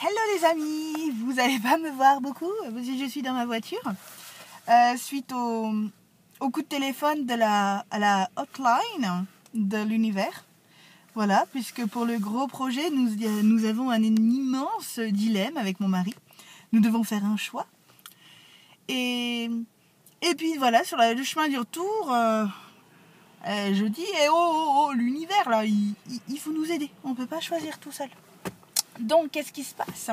Hello les amis, vous n'allez pas me voir beaucoup parce que je suis dans ma voiture suite au coup de téléphone à la hotline de l'univers. Voilà, puisque pour le gros projet, nous avons un immense dilemme avec mon mari. Nous devons faire un choix. Et puis voilà, sur le chemin du retour, je dis l'univers là, il faut nous aider. On ne peut pas choisir tout seul. Donc, qu'est-ce qui se passe?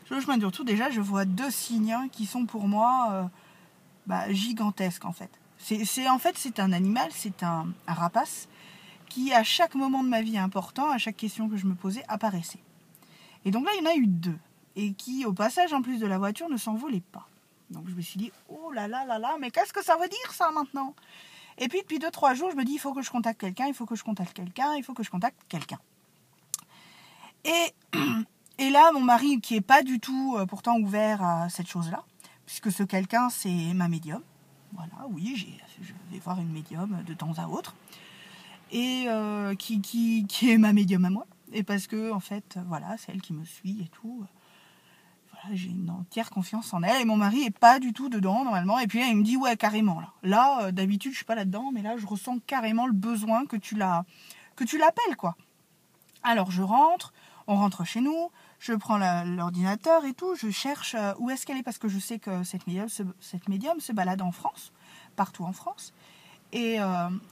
Sur le chemin du retour, déjà, je vois deux signes qui sont pour moi gigantesques, en fait. C'est un animal, c'est un rapace qui, à chaque moment de ma vie important, à chaque question que je me posais, apparaissait. Et donc là, il y en a eu deux. Et qui, au passage, en plus de la voiture, ne s'envolaient pas. Donc, je me suis dit, oh là là là là, mais qu'est-ce que ça veut dire, ça, maintenant? Et puis, depuis 2-3 jours, je me dis, il faut que je contacte quelqu'un, il faut que je contacte quelqu'un, il faut que je contacte quelqu'un. Et là, mon mari, qui n'est pas du tout pourtant ouvert à cette chose-là, puisque ce quelqu'un, c'est ma médium. Voilà, oui, je vais voir une médium de temps à autre. Et qui est ma médium à moi. Et parce que, en fait, voilà, c'est elle qui me suit et tout. Voilà, j'ai une entière confiance en elle. Et mon mari n'est pas du tout dedans, normalement. Et puis là, il me dit, ouais, carrément. Là, d'habitude, je ne suis pas là-dedans, mais là, je ressens carrément le besoin que tu l'appelles, quoi. Alors, on rentre chez nous, je prends l'ordinateur et tout, je cherche où est-ce qu'elle est, parce que je sais que cette médium se balade en France, partout en France. Et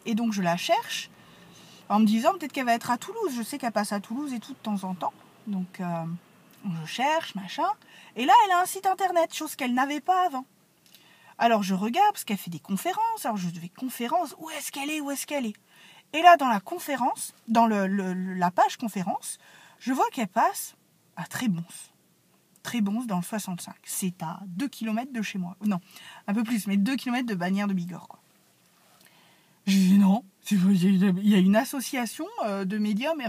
donc, je la cherche en me disant peut-être qu'elle va être à Toulouse. Je sais qu'elle passe à Toulouse et tout de temps en temps. Donc, je cherche, machin. Et là, elle a un site internet, chose qu'elle n'avait pas avant. Alors, je regarde, parce qu'elle fait des conférences. Alors, je vais conférence, où est-ce qu'elle est? Et là, dans la conférence, dans la page conférence, je vois qu'elle passe à Trébons. Trébons dans le 65. C'est à 2 km de chez moi. Non, un peu plus, mais 2 km de Bagnères de Bigorre, quoi. Je dis non, il y a une association de médiums,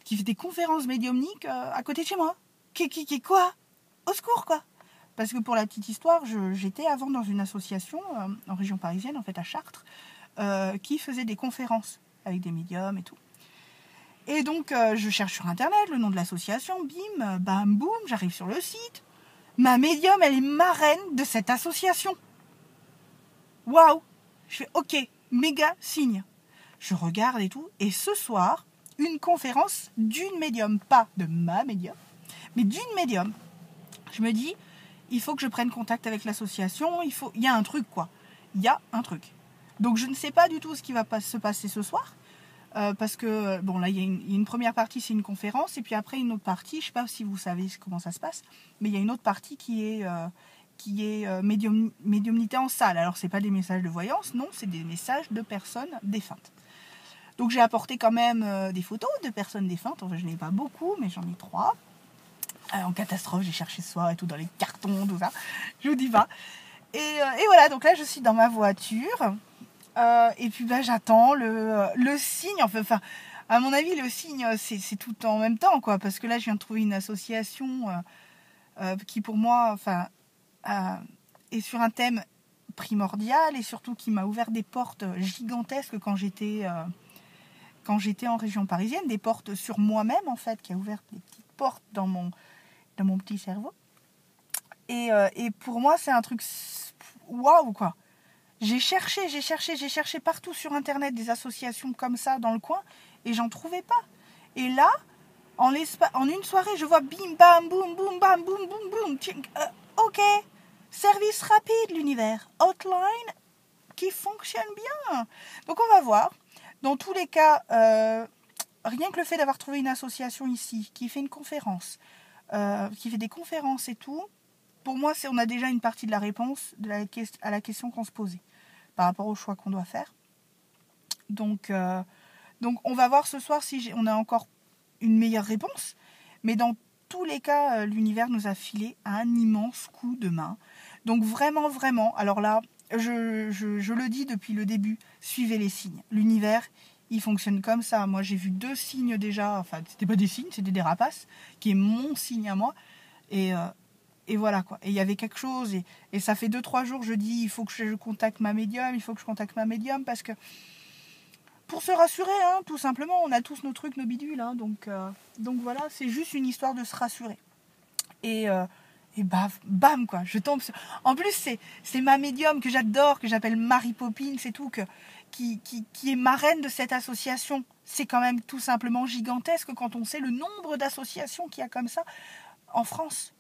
qui fait des conférences médiumniques à côté de chez moi. Qui quoi? Au secours, quoi. Parce que pour la petite histoire, j'étais avant dans une association en région parisienne, en fait à Chartres, qui faisait des conférences avec des médiums et tout. Et donc, je cherche sur Internet le nom de l'association, bim, bam, boum, j'arrive sur le site. Ma médium, elle est marraine de cette association. Waouh! Je fais OK, méga signe. Je regarde et tout, et ce soir, une conférence d'une médium, pas de ma médium, mais d'une médium. Je me dis, il faut que je prenne contact avec l'association, il y a un truc, quoi. Il y a un truc. Donc, je ne sais pas du tout ce qui va se passer ce soir. Parce que, bon, là, il y a une première partie, c'est une conférence, et puis après, une autre partie, je ne sais pas si vous savez comment ça se passe, mais il y a une autre partie qui est médiumnité en salle. Alors, ce n'est pas des messages de voyance, non, c'est des messages de personnes défuntes. Donc, j'ai apporté quand même des photos de personnes défuntes. Enfin, je n'ai pas beaucoup, mais j'en ai 3. En catastrophe, j'ai cherché ce soir et tout, dans les cartons, tout ça. Je vous dis pas. Et voilà, donc là, je suis dans ma voiture. Et puis j'attends le signe. Enfin, à mon avis, le signe, c'est tout en même temps, quoi. Parce que là, je viens de trouver une association qui, pour moi, est sur un thème primordial et surtout qui m'a ouvert des portes gigantesques quand j'étais en région parisienne, des portes sur moi-même, en fait, qui a ouvert des petites portes dans mon petit cerveau. Et pour moi, c'est un truc waouh, quoi. J'ai cherché partout sur Internet des associations comme ça dans le coin et j'en trouvais pas. Et là, en une soirée, je vois bim, bam, boum, boum, bam, boum, boum, boum. Ok, service rapide, l'univers. Hotline qui fonctionne bien. Donc on va voir. Dans tous les cas, rien que le fait d'avoir trouvé une association ici qui fait une conférence, qui fait des conférences et tout, pour moi, on a déjà une partie de la réponse à la question qu'on se posait par rapport au choix qu'on doit faire. Donc on va voir ce soir si on a encore une meilleure réponse. Mais dans tous les cas, l'univers nous a filé un immense coup de main. Donc vraiment, vraiment, alors là, je le dis depuis le début, suivez les signes. L'univers, il fonctionne comme ça. Moi, j'ai vu 2 signes déjà. Enfin, c'était pas des signes, c'était des rapaces, qui est mon signe à moi. Et voilà, quoi. Et il y avait quelque chose. Et ça fait 2-3 jours, je dis, il faut que je contacte ma médium, parce que pour se rassurer, hein, tout simplement, on a tous nos trucs, nos bidules. Hein, donc voilà, c'est juste une histoire de se rassurer. Et bam quoi, je tombe sur... En plus, c'est ma médium que j'adore, que j'appelle Mary Poppins et tout, qui est marraine de cette association. C'est quand même tout simplement gigantesque quand on sait le nombre d'associations qu'il y a comme ça en France.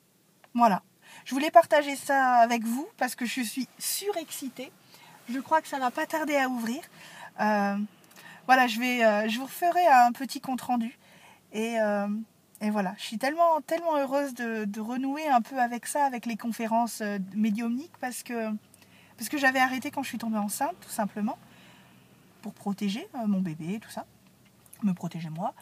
Voilà. Je voulais partager ça avec vous parce que je suis surexcitée. Je crois que ça va pas tarder à ouvrir. Voilà, je vous referai un petit compte rendu. Et voilà, je suis tellement heureuse de renouer un peu avec ça, avec les conférences médiumniques, parce que j'avais arrêté quand je suis tombée enceinte, tout simplement, pour protéger mon bébé, tout ça, me protéger moi.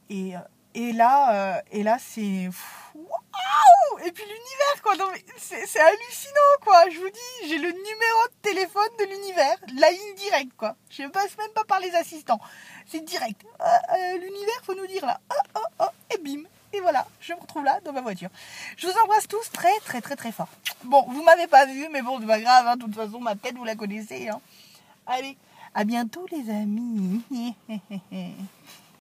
Et là, c'est... Waouh! Et puis l'univers, quoi, non, mais c'est hallucinant, quoi, je vous dis, j'ai le numéro de téléphone de l'univers, la ligne directe, quoi. Je ne passe même pas par les assistants, c'est direct. L'univers, faut nous dire là, et bim. Et voilà, je me retrouve là, dans ma voiture. Je vous embrasse tous très, très, très, très fort. Bon, vous m'avez pas vu, mais bon, c'est pas grave, hein, de toute façon, ma tête, vous la connaissez, hein. Allez, à bientôt, les amis.